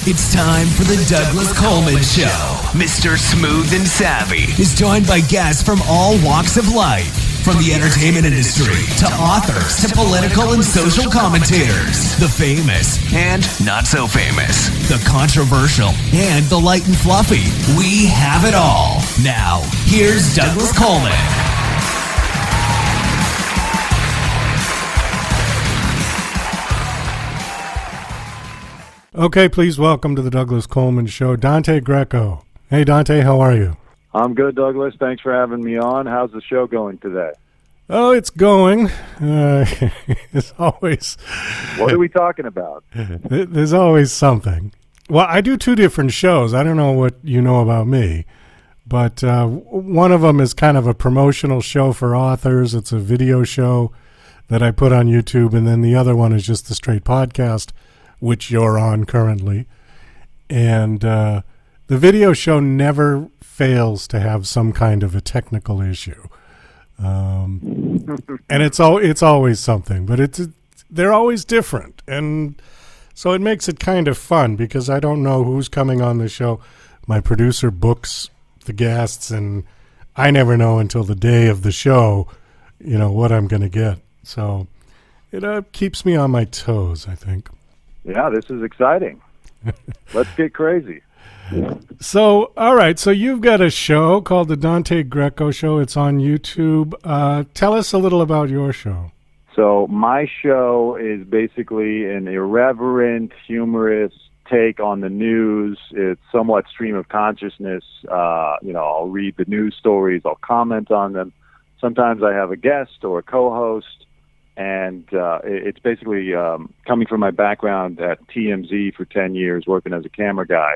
It's time for the Douglas Coleman Show. Mr. Smooth and Savvy is joined by guests from all walks of life, from the entertainment industry to authors to political and social commentators, the famous and not so famous, the controversial and the light and fluffy. We have it all. Now, here's Douglas Coleman. Okay, please welcome to the Douglas Coleman Show, Dante Greco. Hey, Dante, how are you? I'm good, Douglas. Thanks for having me on. How's the show going today? Oh, it's going. As always. What are we talking about? There's always something. Well, I do two different shows. I don't know what you know about me, but one of them is kind of a promotional show for authors. It's a video show that I put on YouTube, and then the other one is just the straight podcast, which you're on currently. And the video show never fails to have some kind of a technical issue. And it's always something, but they're always different. And so it makes it kind of fun because I don't know who's coming on the show. My producer books the guests, and I never know until the day of the show, what I'm going to get. So it keeps me on my toes, I think. Yeah, this is exciting. Let's get crazy. So, all right. So you've got a show called the Dante Greco Show. It's on YouTube. Tell us a little about your show. So my show is basically an irreverent, humorous take on the news. It's somewhat stream of consciousness. I'll read the news stories. I'll comment on them. Sometimes I have a guest or a co-host. And it's basically coming from my background at TMZ for 10 years, working as a camera guy.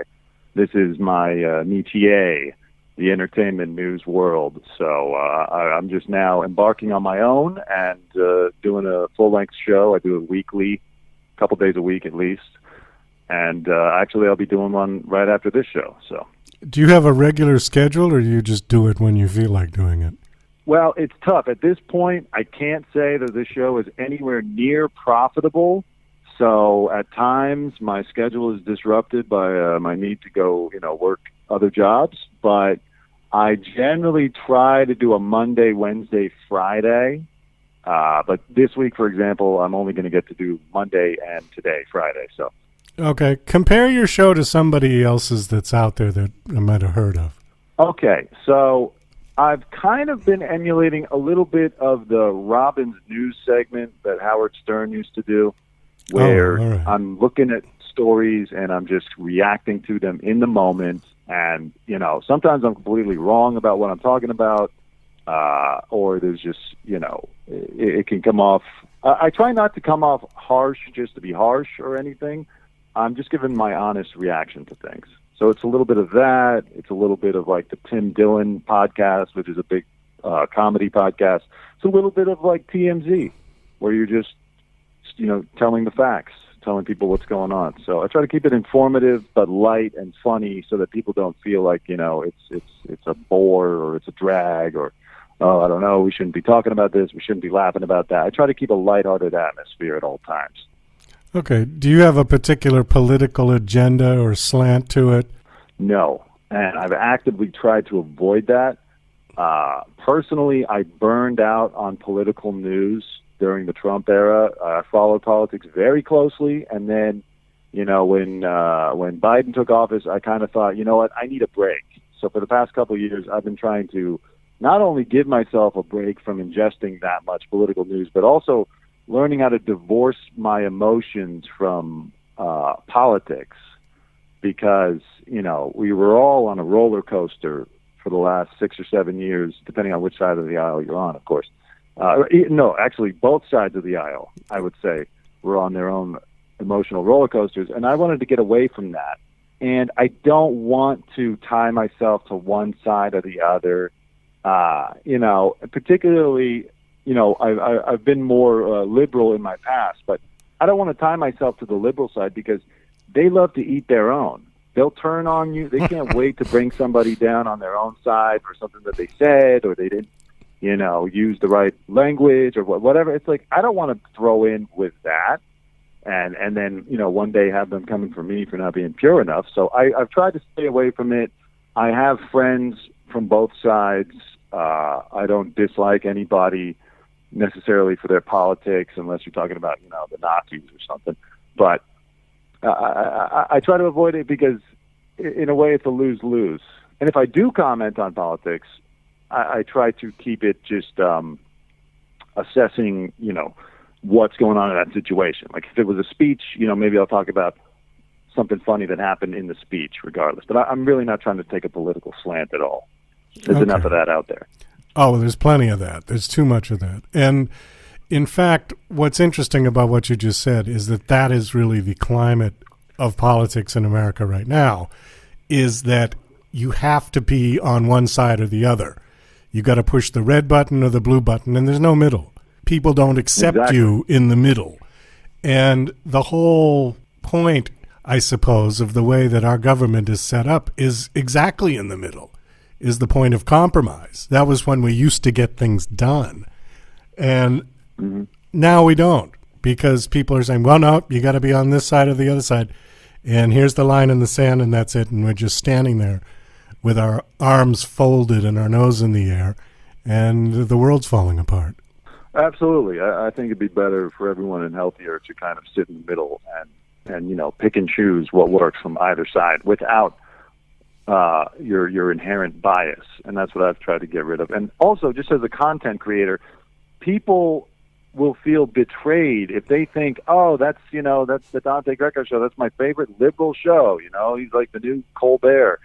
This is my métier, the entertainment news world. So I'm just now embarking on my own and doing a full-length show. I do it weekly, a couple days a week at least. And actually, I'll be doing one right after this show. So, do you have a regular schedule, or do you just do it when you feel like doing it? Well, it's tough. At this point, I can't say that this show is anywhere near profitable. So at times, my schedule is disrupted by my need to go, work other jobs. But I generally try to do a Monday, Wednesday, Friday. But this week, for example, I'm only going to get to do Monday and today, Friday. So, okay. Compare your show to somebody else's that's out there that I might have heard of. Okay. So I've kind of been emulating a little bit of the Robbins News segment that Howard Stern used to do, where I'm looking at stories and I'm just reacting to them in the moment. And, sometimes I'm completely wrong about what I'm talking about, or there's just, it can come off. I try not to come off harsh just to be harsh or anything. I'm just giving my honest reaction to things. So it's a little bit of that. It's a little bit of like the Tim Dillon podcast, which is a big comedy podcast. It's a little bit of like TMZ, where you're just, telling the facts, telling people what's going on. So I try to keep it informative but light and funny, so that people don't feel like it's a bore or it's a drag or I don't know, we shouldn't be talking about this, we shouldn't be laughing about that. I try to keep a lighthearted atmosphere at all times. Okay. Do you have a particular political agenda or slant to it? No. And I've actively tried to avoid that. Personally, I burned out on political news during the Trump era. I followed politics very closely. And then, when Biden took office, I kind of thought, what, I need a break. So for the past couple of years, I've been trying to not only give myself a break from ingesting that much political news, but also learning how to divorce my emotions from politics, because, we were all on a roller coaster for the last 6 or 7 years, depending on which side of the aisle you're on, of course. No, actually, both sides of the aisle, I would say, were on their own emotional roller coasters, and I wanted to get away from that. And I don't want to tie myself to one side or the other, particularly. I've been more liberal in my past, but I don't want to tie myself to the liberal side because they love to eat their own. They'll turn on you. They can't wait to bring somebody down on their own side for something that they said or they didn't, use the right language or whatever. It's like, I don't want to throw in with that. and then, one day have them coming for me for not being pure enough. So I've tried to stay away from it. I have friends from both sides. I don't dislike anybody necessarily for their politics, unless you're talking about, the Nazis or something. But I try to avoid it because, in a way, it's a lose-lose. And if I do comment on politics, I try to keep it just assessing, what's going on in that situation. Like if it was a speech, maybe I'll talk about something funny that happened in the speech regardless. But I'm really not trying to take a political slant at all. There's enough of that out there. Oh, well, there's plenty of that. There's too much of that. And in fact, what's interesting about what you just said is that is really the climate of politics in America right now, is that you have to be on one side or the other. You got to push the red button or the blue button, and there's no middle. People don't accept you in the middle. And the whole point, I suppose, of the way that our government is set up is exactly in the middle, is the point of compromise. That was when we used to get things done. And now we don't, because people are saying, well, no, you got to be on this side or the other side. And here's the line in the sand, and that's it. And we're just standing there with our arms folded and our nose in the air, and the world's falling apart. Absolutely. I think it'd be better for everyone and healthier to kind of sit in the middle and pick and choose what works from either side without your inherent bias. And that's what I've tried to get rid of. And also, just as a content creator, people will feel betrayed if they think, oh, that's the Dante Greco Show. That's my favorite liberal show. He's like the new Colbert.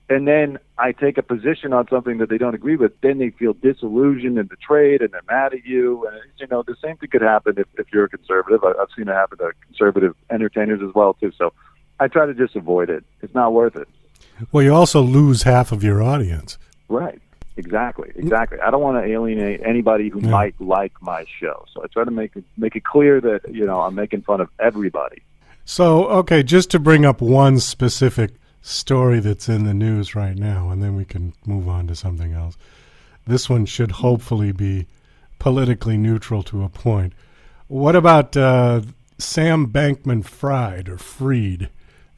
And then I take a position on something that they don't agree with, then they feel disillusioned and betrayed, and they're mad at you. And the same thing could happen if you're a conservative. I've seen it happen to conservative entertainers as well too. So I try to just avoid it. It's not worth it. Well, you also lose half of your audience. Right. Exactly. I don't want to alienate anybody who might like my show. So I try to make it clear that I'm making fun of everybody. So okay, just to bring up one specific story that's in the news right now, and then we can move on to something else. This one should hopefully be politically neutral to a point. What about Sam Bankman-Fried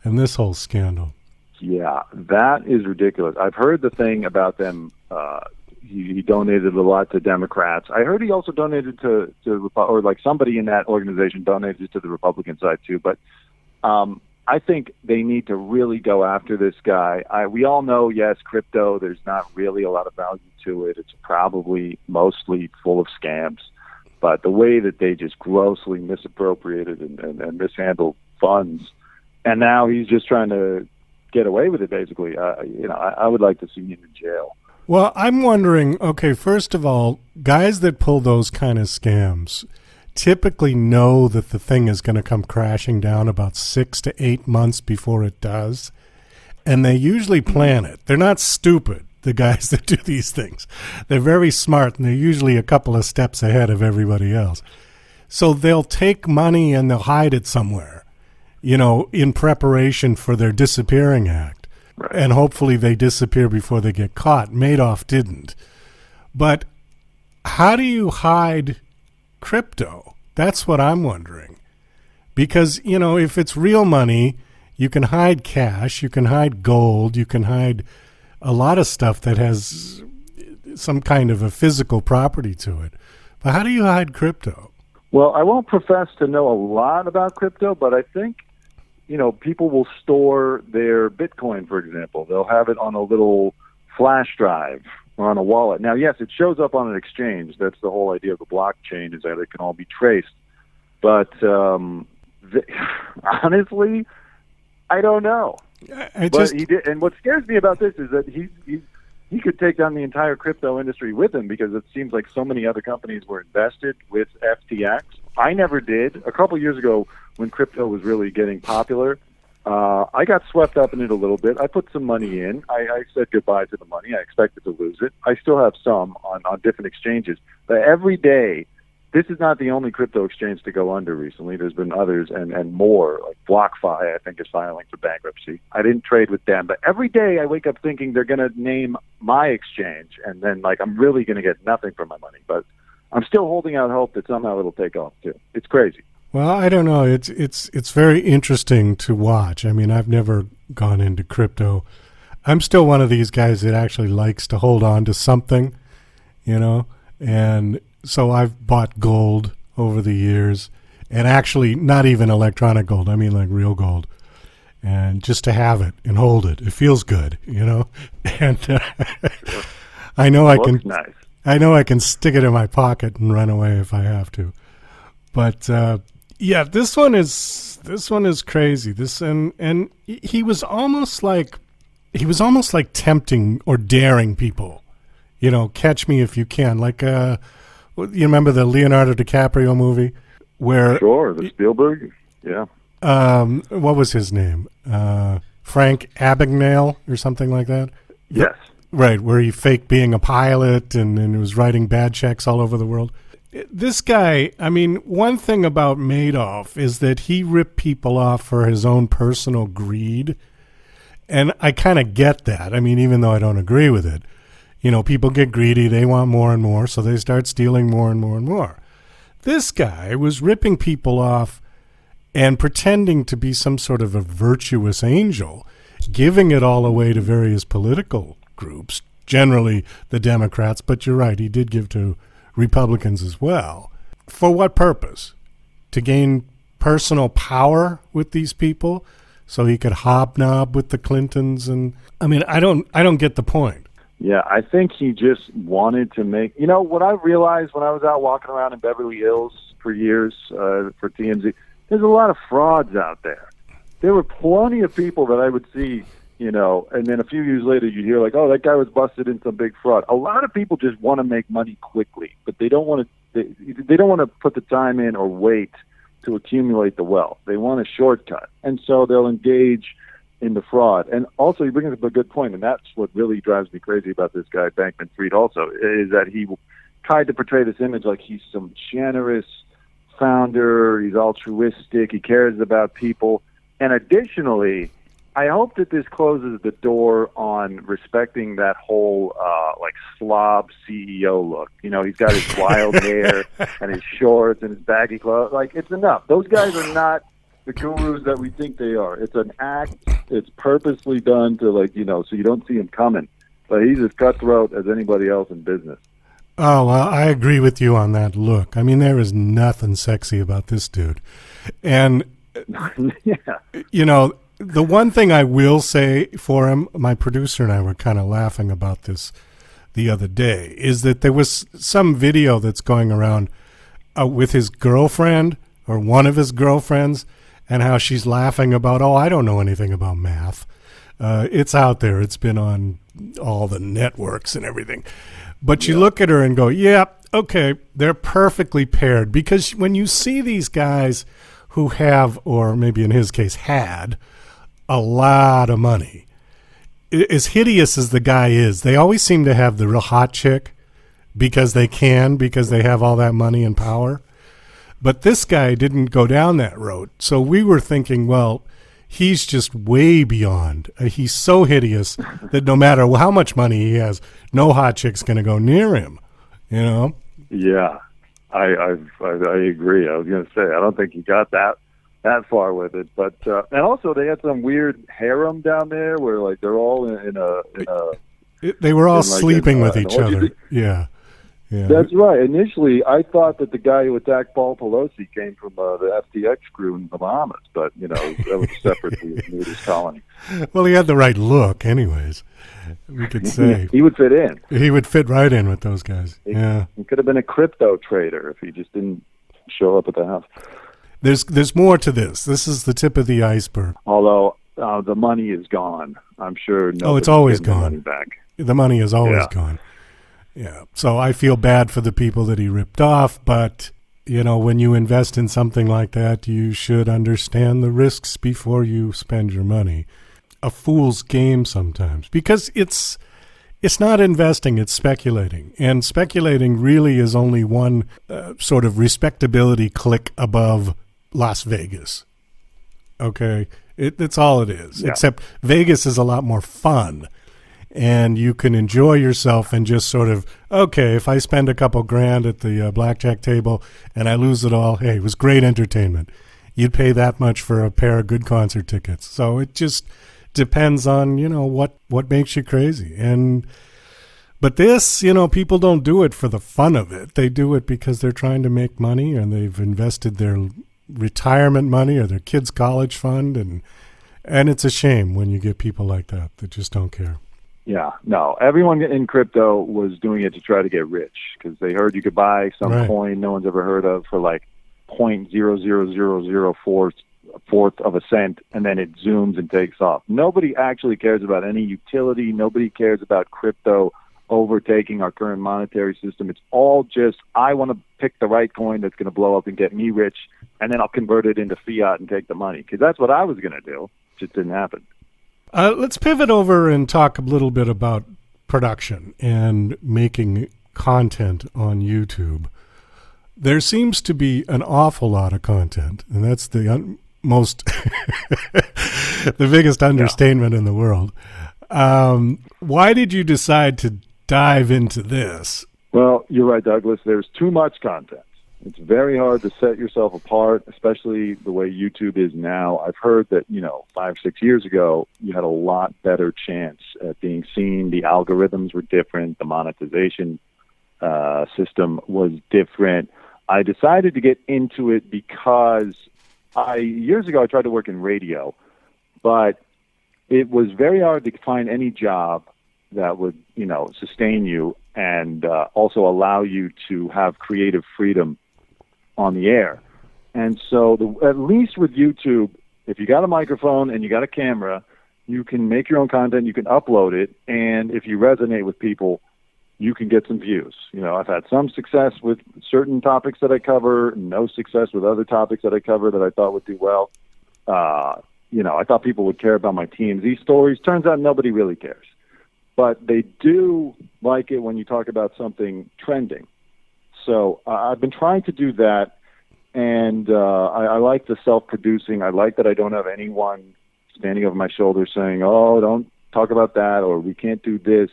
and this whole scandal? Yeah, that is ridiculous. I've heard the thing about them. He donated a lot to Democrats. I heard he also donated to or like somebody in that organization donated to the Republican side too. But I think they need to really go after this guy. We all know, yes, crypto, there's not really a lot of value to it. It's probably mostly full of scams. But the way that they just grossly misappropriated and mishandled funds, and now he's just trying to get away with it, basically. I would like to see him in jail. Well, I'm wondering, okay, first of all, guys that pull those kind of scams typically know that the thing is going to come crashing down about 6 to 8 months before it does, and they usually plan it. They're not stupid, the guys that do these things. They're very smart, and they're usually a couple of steps ahead of everybody else. So they'll take money and they'll hide it somewhere, in preparation for their disappearing act. Right. And hopefully they disappear before they get caught. Madoff didn't. But how do you hide crypto? That's what I'm wondering. Because, if it's real money, you can hide cash, you can hide gold, you can hide a lot of stuff that has some kind of a physical property to it. But how do you hide crypto? Well, I won't profess to know a lot about crypto, but I think, people will store their Bitcoin, for example. They'll have it on a little flash drive or on a wallet. Now, yes, it shows up on an exchange. That's the whole idea of the blockchain, is that it can all be traced. But honestly, I don't know. But he did, and what scares me about this is that he could take down the entire crypto industry with him, because it seems like so many other companies were invested with FTX. I never did. A couple years ago, when crypto was really getting popular, I got swept up in it a little bit. I put some money in. I said goodbye to the money. I expected to lose it. I still have some on different exchanges. But every day, this is not the only crypto exchange to go under recently. There's been others and more, like BlockFi, I think, is filing for bankruptcy. I didn't trade with them. But every day I wake up thinking they're going to name my exchange, and then I'm really going to get nothing for my money. But I'm still holding out hope that somehow it'll take off, too. It's crazy. Well, I don't know. It's very interesting to watch. I mean, I've never gone into crypto. I'm still one of these guys that actually likes to hold on to something, you know, and so I've bought gold over the years, and actually not even electronic gold. I mean like real gold, and just to have it and hold it. It feels good, you know, and I know I can. Nice. I know I can stick it in my pocket and run away if I have to. But yeah, this one is crazy. And he was almost like tempting or daring people. You know, catch me if you can. Like you remember the Leonardo DiCaprio movie where Sure, the Spielberg. Yeah. What was his name? Frank Abagnale or something like that? Yes. Right, where he faked being a pilot and was writing bad checks all over the world. This guy, I mean, one thing about Madoff is that he ripped people off for his own personal greed. And I kind of get that. I mean, even though I don't agree with it. You know, people get greedy. They want more and more, so they start stealing more and more and more. This guy was ripping people off and pretending to be some sort of a virtuous angel, giving it all away to various political groups, generally the Democrats, but you're right, he did give to Republicans as well. For what purpose? To gain personal power with these people so he could hobnob with the Clintons? And I mean, I don't get the point. Yeah, I think he just wanted to make, you know, what I realized when I was out walking around in Beverly Hills for years for TMZ, there's a lot of frauds out there. There were plenty of people that I would see, you know, and then a few years later you hear like, oh, that guy was busted in some big fraud. A lot of people just want to make money quickly, but they don't want to. They don't want to put the time in or wait to accumulate the wealth. They want a shortcut, and so they'll engage in the fraud. And also, you bring up a good point, and that's what really drives me crazy about this guy Bankman-Fried. Also, is that he tried to portray this image like he's some generous founder. He's altruistic. He cares about people, and additionally, I hope that this closes the door on respecting that whole like slob CEO look. You know, he's got his wild hair and his shorts and his baggy clothes. Like, it's enough. Those guys are not the gurus that we think they are. It's an act. It's purposely done to, like, you know, so you don't see him coming. But he's as cutthroat as anybody else in business. Oh, well, I agree with you on that look. I mean, there is nothing sexy about this dude. And, yeah. You know, the one thing I will say for him, my producer and I were kind of laughing about this the other day, is that there was some video that's going around with his girlfriend or one of his girlfriends and how she's laughing about, oh, I don't know anything about math. It's out there. It's been on all the networks and everything. But you look at her and go, yeah, okay, they're perfectly paired. Because when you see these guys who have, or maybe in his case had, a lot of money, as hideous as the guy is, they always seem to have the real hot chick because they have all that money and power. But this guy didn't go down that road. So we were thinking, well, he's just way beyond. He's so hideous that no matter how much money he has, no hot chick's going to go near him, you know? Yeah, I agree. I was going to say, I don't think he got that far with it. But and also they had some weird harem down there where, like, they're all in a they were all sleeping with each other. Yeah. Yeah. That's right. Initially, I thought that the guy who attacked Paul Pelosi came from the FTX crew in the Bahamas, but, you know, that was separate from the nudist colony. Well, he had the right look anyways, we could say. He would fit in. He would fit right in with those guys. He could have been a crypto trader if he just didn't show up at the house. There's more to this. This is the tip of the iceberg. Although the money is gone. I'm sure it's always gone. The money back. The money is always gone. Yeah. So I feel bad for the people that he ripped off, but, you know, when you invest in something like that, you should understand the risks before you spend your money. A fool's game sometimes, because it's not investing, it's speculating. And speculating really is only one sort of respectability click above Las Vegas. Okay? It's all it is. Yeah. Except Vegas is a lot more fun. and you can enjoy yourself and just sort of, okay, if I spend a couple grand at the blackjack table and I lose it all, hey, it was great entertainment. You'd pay that much for a pair of good concert tickets. So it just depends on, what makes you crazy. But this, people don't do it for the fun of it. They do it because they're trying to make money, and they've invested their retirement money or their kids' college fund, and it's a shame when you get people like that just don't care. Yeah, no. Everyone in crypto was doing it to try to get rich because they heard you could buy some coin no one's ever heard of for like 0.00004 of a cent, and then it zooms and takes off. Nobody actually cares about any utility. Nobody cares about crypto overtaking our current monetary system. It's all just, I want to pick the right coin that's going to blow up and get me rich, and then I'll convert it into fiat and take the money, because that's what I was going to do. It just didn't happen. Let's pivot over and talk a little bit about production and making content on YouTube. There seems to be an awful lot of content, and that's the most, the biggest understatement in the world. Why did you decide to dive into this? Well, you're right, Douglas. There's too much content. It's very hard to set yourself apart, especially the way YouTube is now. I've heard that, 5-6 years ago, you had a lot better chance at being seen. The algorithms were different. The monetization system was different. I decided to get into it because years ago I tried to work in radio, but it was very hard to find any job that would, sustain you and also allow you to have creative freedom on the air. And so at least with YouTube, if you got a microphone and you got a camera, you can make your own content, you can upload it, and if you resonate with people, you can get some views. I've had some success with certain topics that I cover, no success with other topics that I cover that I thought would do well. I thought people would care about my TMZ stories. Turns out nobody really cares. But they do like it when you talk about something trending. So I've been trying to do that, and I like the self-producing. I like that I don't have anyone standing over my shoulder saying, oh, don't talk about that, or we can't do this.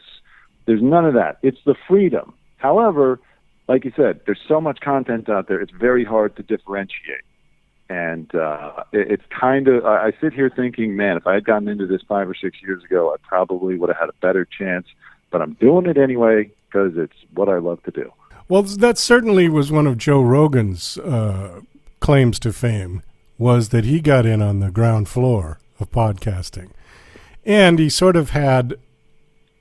There's none of that. It's the freedom. However, like you said, there's so much content out there, it's very hard to differentiate. And it's kind of, I sit here thinking, man, if I had gotten into this 5 or 6 years ago, I probably would have had a better chance. But I'm doing it anyway because it's what I love to do. Well, that certainly was one of Joe Rogan's claims to fame, was that he got in on the ground floor of podcasting. And he sort of had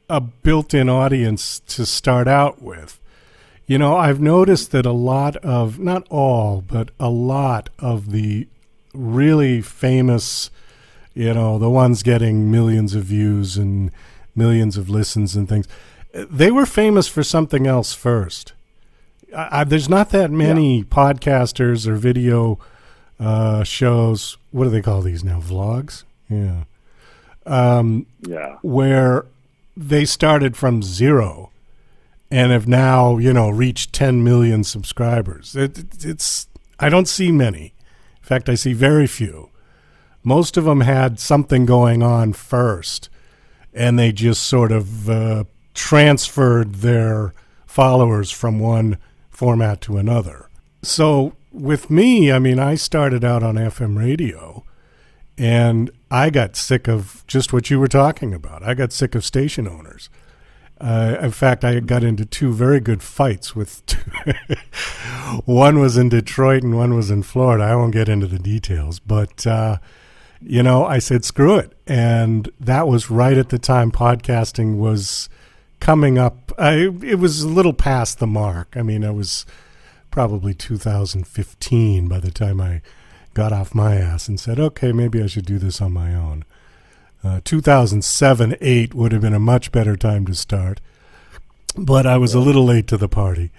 a built-in audience to start out with. I've noticed that a lot of, not all, but a lot of the really famous, the ones getting millions of views and millions of listens and things, they were famous for something else first. There's not that many podcasters or video shows. What do they call these now? Vlogs? Yeah. Where they started from zero and have now, reached 10 million subscribers. I don't see many. In fact, I see very few. Most of them had something going on first, and they just sort of transferred their followers from one format to another. So with me, I started out on FM radio, and I got sick of just what you were talking about. I got sick of station owners. In fact, I got into 2 very good fights with one was in Detroit and one was in Florida. I won't get into the details, but, I said, screw it. And that was right at the time podcasting was coming up. It was a little past the mark. It was probably 2015 by the time I got off my ass and said, okay, maybe I should do this on my own. 2007-8 would have been a much better time to start, but I was a little late to the party.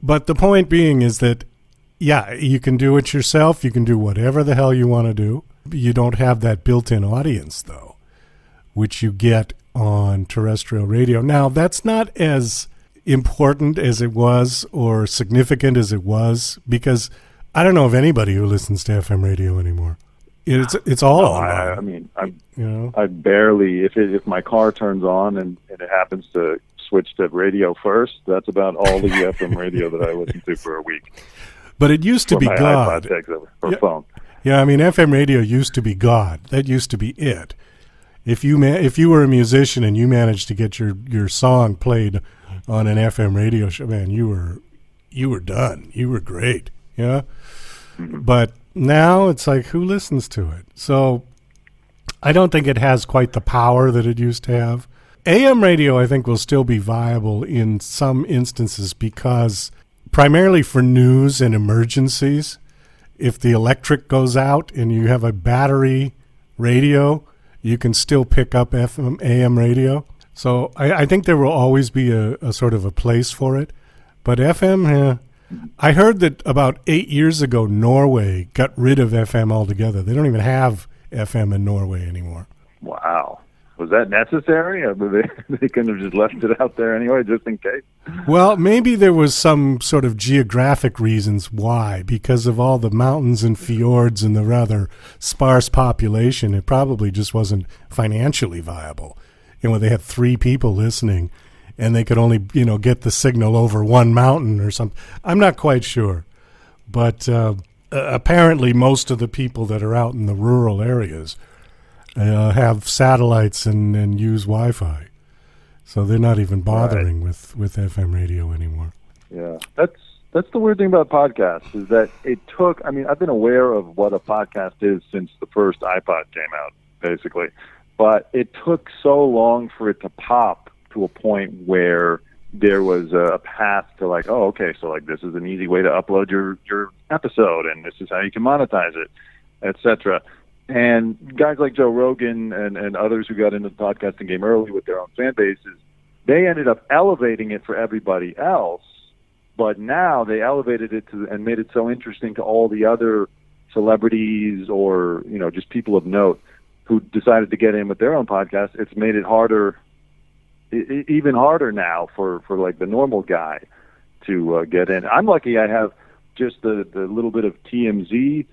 But the point being is that, you can do it yourself. You can do whatever the hell you want to do. You don't have that built-in audience, though, which you get on terrestrial radio. Now, that's not as important as it was or significant as it was, because I don't know of anybody who listens to FM radio anymore. It's all online. I barely, if my car turns on and it happens to switch to radio first, that's about all the FM radio that I listen to for a week. But it used to be God. iPod takes over, or phone. Yeah, I mean, FM radio used to be God. That used to be it. If you were a musician and you managed to get your song played on an FM radio show, man, you were done. You were great. Yeah. Mm-hmm. But now it's like, who listens to it? So I don't think it has quite the power that it used to have. AM radio, I think, will still be viable in some instances because primarily for news and emergencies. If the electric goes out and you have a battery radio, you can still pick up FM, AM radio. So I think there will always be a sort of a place for it. But FM, I heard that about 8 years ago, Norway got rid of FM altogether. They don't even have FM in Norway anymore. Wow. Was that necessary? Or they couldn't have just left it out there anyway, just in case? Well, maybe there was some sort of geographic reasons why. Because of all the mountains and fjords and the rather sparse population, it probably just wasn't financially viable. They had 3 people listening, and they could only, get the signal over one mountain or something. I'm not quite sure. But apparently most of the people that are out in the rural areas have satellites and use Wi-Fi. So they're not even bothering with FM radio anymore. Yeah, that's the weird thing about podcasts is that it took, I've been aware of what a podcast is since the first iPod came out, basically. But it took so long for it to pop to a point where there was a path to like, oh, okay, so like this is an easy way to upload your episode, and this is how you can monetize it, etc. And guys like Joe Rogan and others who got into the podcasting game early with their own fan bases, they ended up elevating it for everybody else. But now they elevated it and made it so interesting to all the other celebrities or just people of note who decided to get in with their own podcast. It's made it harder, even harder now for like the normal guy to get in. I'm lucky I have just the little bit of TMZ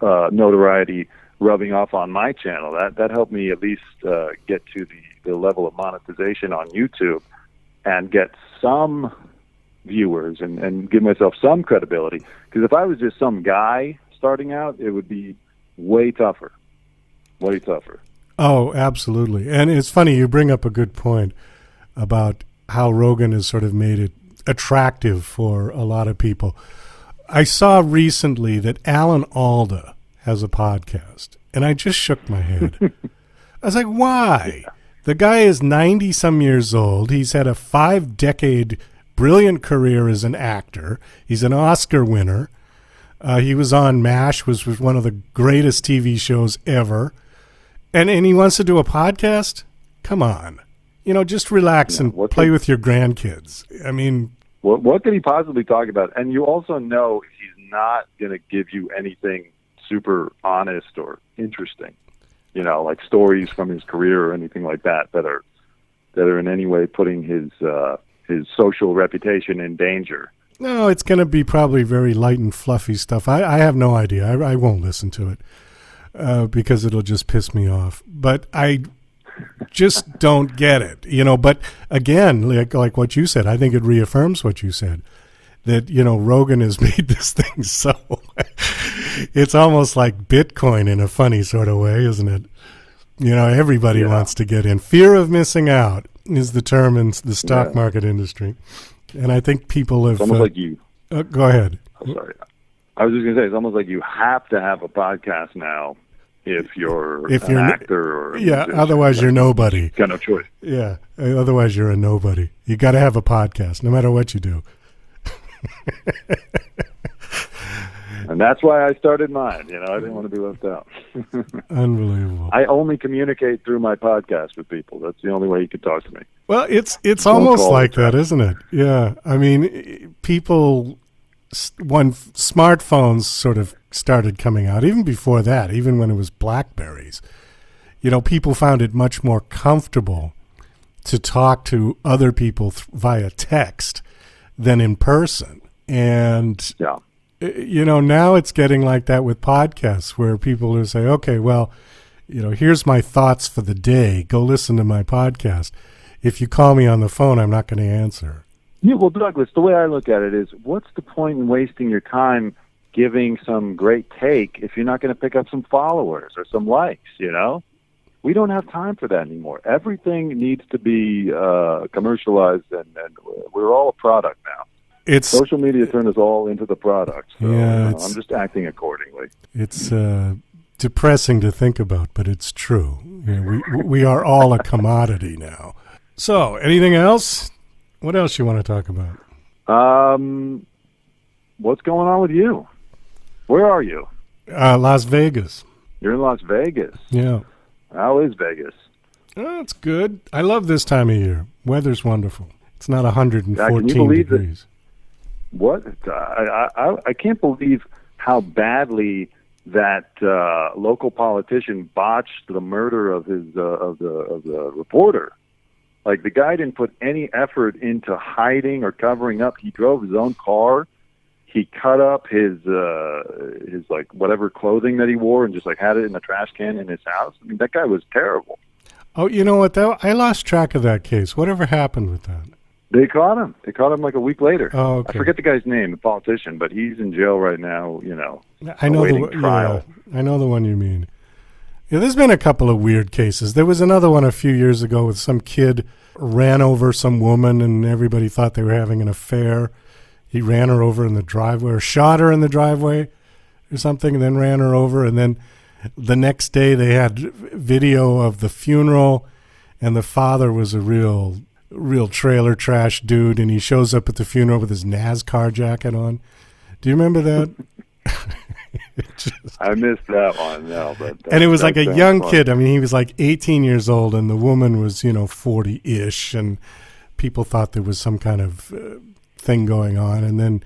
notoriety rubbing off on my channel. That helped me at least get to the level of monetization on YouTube and get some viewers and give myself some credibility. Because if I was just some guy starting out, it would be way tougher. Way tougher. Oh, absolutely. And it's funny, you bring up a good point about how Rogan has sort of made it attractive for a lot of people. I saw recently that Alan Alda has a podcast, and I just shook my head. I was like, why? The guy is 90-some years old. He's had a 5-decade brilliant career as an actor. He's an Oscar winner. He was on MASH, was one of the greatest TV shows ever. And he wants to do a podcast? Come on. Just relax and play with your grandkids. What could he possibly talk about? And you also know he's not going to give you anything super honest or interesting, like stories from his career or anything like that are in any way putting his social reputation in danger. No, it's going to be probably very light and fluffy stuff. I have no idea. I won't listen to it because it'll just piss me off. But I just don't get it, But again, like what you said, I think it reaffirms what you said. That, Rogan has made this thing so it's almost like Bitcoin in a funny sort of way, isn't it? Everybody wants to get in. Fear of missing out is the term in the stock market industry. And I think people have... It's almost like you... go ahead. I'm sorry. I was just going to say, it's almost like you have to have a podcast now if you're an actor or... Yeah, otherwise you're nobody. Got no choice. Yeah, otherwise you're a nobody. You got to have a podcast, no matter what you do. And that's why I started mine. I didn't want to be left out. Unbelievable. I only communicate through my podcast with people. That's the only way you can talk to me. Well, it's almost like that, isn't it? Yeah. People, when smartphones sort of started coming out, even before that, even when it was BlackBerries, people found it much more comfortable to talk to other people via text than in person. And, now it's getting like that with podcasts where people will say, okay, well, here's my thoughts for the day. Go listen to my podcast. If you call me on the phone, I'm not going to answer. Yeah, well, Douglas, the way I look at it is, what's the point in wasting your time giving some great take if you're not going to pick up some followers or some likes, We don't have time for that anymore. Everything needs to be commercialized, and we're all a product now. Social media turned us all into the product, so I'm just acting accordingly. It's depressing to think about, but it's true. We are all a commodity now. So, anything else? What else you want to talk about? What's going on with you? Where are you? Las Vegas. You're in Las Vegas? Yeah. How is Vegas? Oh, it's good. I love this time of year. Weather's wonderful. It's not 114 degrees. What? I can't believe how badly that local politician botched the murder of his of the reporter. Like, the guy didn't put any effort into hiding or covering up. He drove his own car. He cut up his like whatever clothing that he wore and just like had it in a trash can in his house. I mean, that guy was terrible. Oh, you know what? I lost track of that case. Whatever happened with that? They caught him. They caught him like a week later. Oh, okay. I forget the guy's name, the politician, but he's in jail right now. I know awaiting trial. Yeah, I know the one you mean. Yeah, there's been a couple of weird cases. There was another one a few years ago with some kid ran over some woman and everybody thought they were having an affair. He ran her over in the driveway or shot her in the driveway or something and then ran her over. And then the next day they had video of the funeral and the father was a real trailer trash dude. And he shows up at the funeral with his NASCAR jacket on. Do you remember that? I missed that one, no. And it was like a young kid. I mean, he was like 18 years old, and the woman was, 40-ish, and people thought there was some kind of thing going on. And then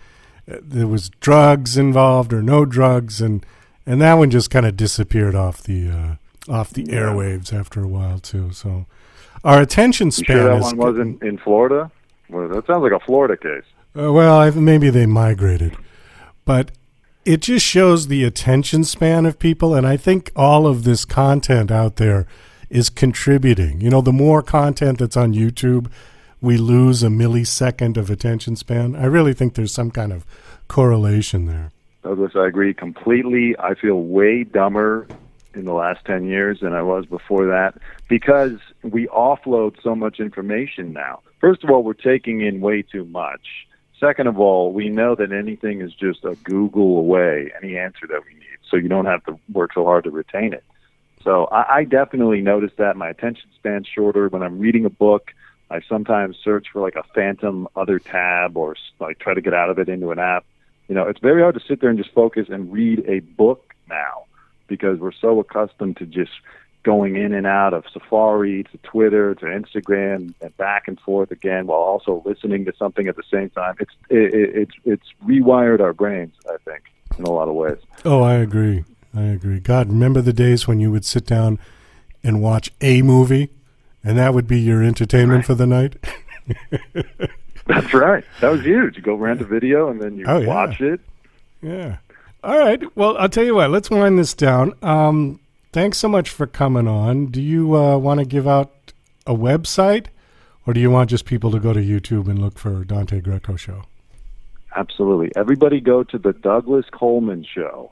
there was drugs involved or no drugs, and that one just kind of disappeared off the airwaves after a while too. So our attention span. You sure that one wasn't in Florida? Well, that sounds like a Florida case. Maybe they migrated, but it just shows the attention span of people, and I think all of this content out there is contributing. The more content that's on YouTube, we lose a millisecond of attention span. I really think there's some kind of correlation there. Douglas, I agree completely. I feel way dumber in the last 10 years than I was before that because we offload so much information now. First of all, we're taking in way too much. Second of all, we know that anything is just a Google away, any answer that we need, so you don't have to work so hard to retain it. So I definitely notice that my attention span's shorter. When I'm reading a book, I sometimes search for like a phantom other tab or like try to get out of it into an app. It's very hard to sit there and just focus and read a book now because we're so accustomed to just going in and out of Safari to Twitter to Instagram and back and forth again while also listening to something at the same time. It's rewired our brains, I think, in a lot of ways. Oh, I agree. God, remember the days when you would sit down and watch a movie and that would be your entertainment for the night? That's right. That was huge. You go rent a video and then you watch it. Yeah. All right. Well, I'll tell you what. Let's wind this down. Thanks so much for coming on. Do you want to give out a website, or do you want just people to go to YouTube and look for Dante Greco Show? Absolutely. Everybody go to the Douglas Coleman Show,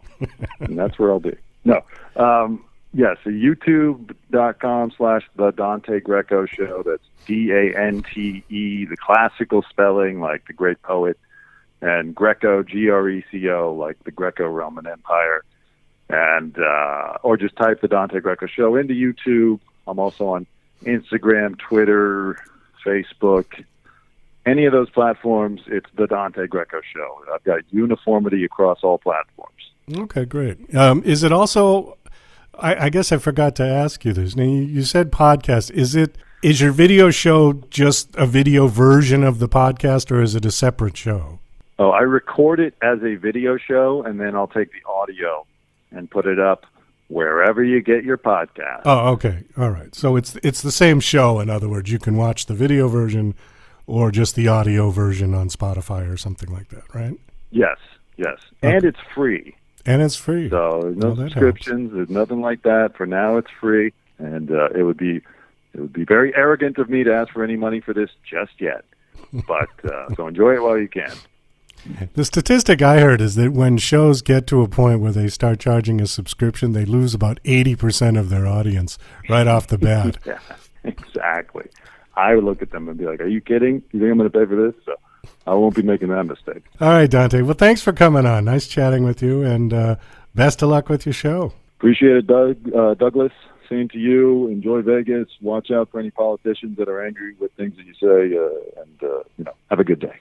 and that's where I'll be. No. Yes, so youtube.com/the Dante Greco Show. That's Dante, the classical spelling, like the great poet, and Greco, Greco, like the Greco-Roman Empire. And or just type the Dante Greco Show into YouTube. I'm also on Instagram, Twitter, Facebook, any of those platforms. It's the Dante Greco Show. I've got uniformity across all platforms. Okay, great. Is it also? I guess I forgot to ask you this. Now, you said podcast. Is your video show just a video version of the podcast, or is it a separate show? Oh, I record it as a video show, and then I'll take the audio and put it up wherever you get your podcast. Oh, okay. All right. So it's the same show. In other words, you can watch the video version or just the audio version on Spotify or something like that, right? Yes. Okay. And it's free. And it's free. So there's no subscriptions. There's nothing like that. For now, it's free. And it would be very arrogant of me to ask for any money for this just yet. But so enjoy it while you can. The statistic I heard is that when shows get to a point where they start charging a subscription, they lose about 80% of their audience right off the bat. Yeah, exactly. I would look at them and be like, are you kidding? You think I'm going to pay for this? So I won't be making that mistake. All right, Dante. Well, thanks for coming on. Nice chatting with you, and best of luck with your show. Appreciate it, Douglas. Same to you. Enjoy Vegas. Watch out for any politicians that are angry with things that you say, and have a good day.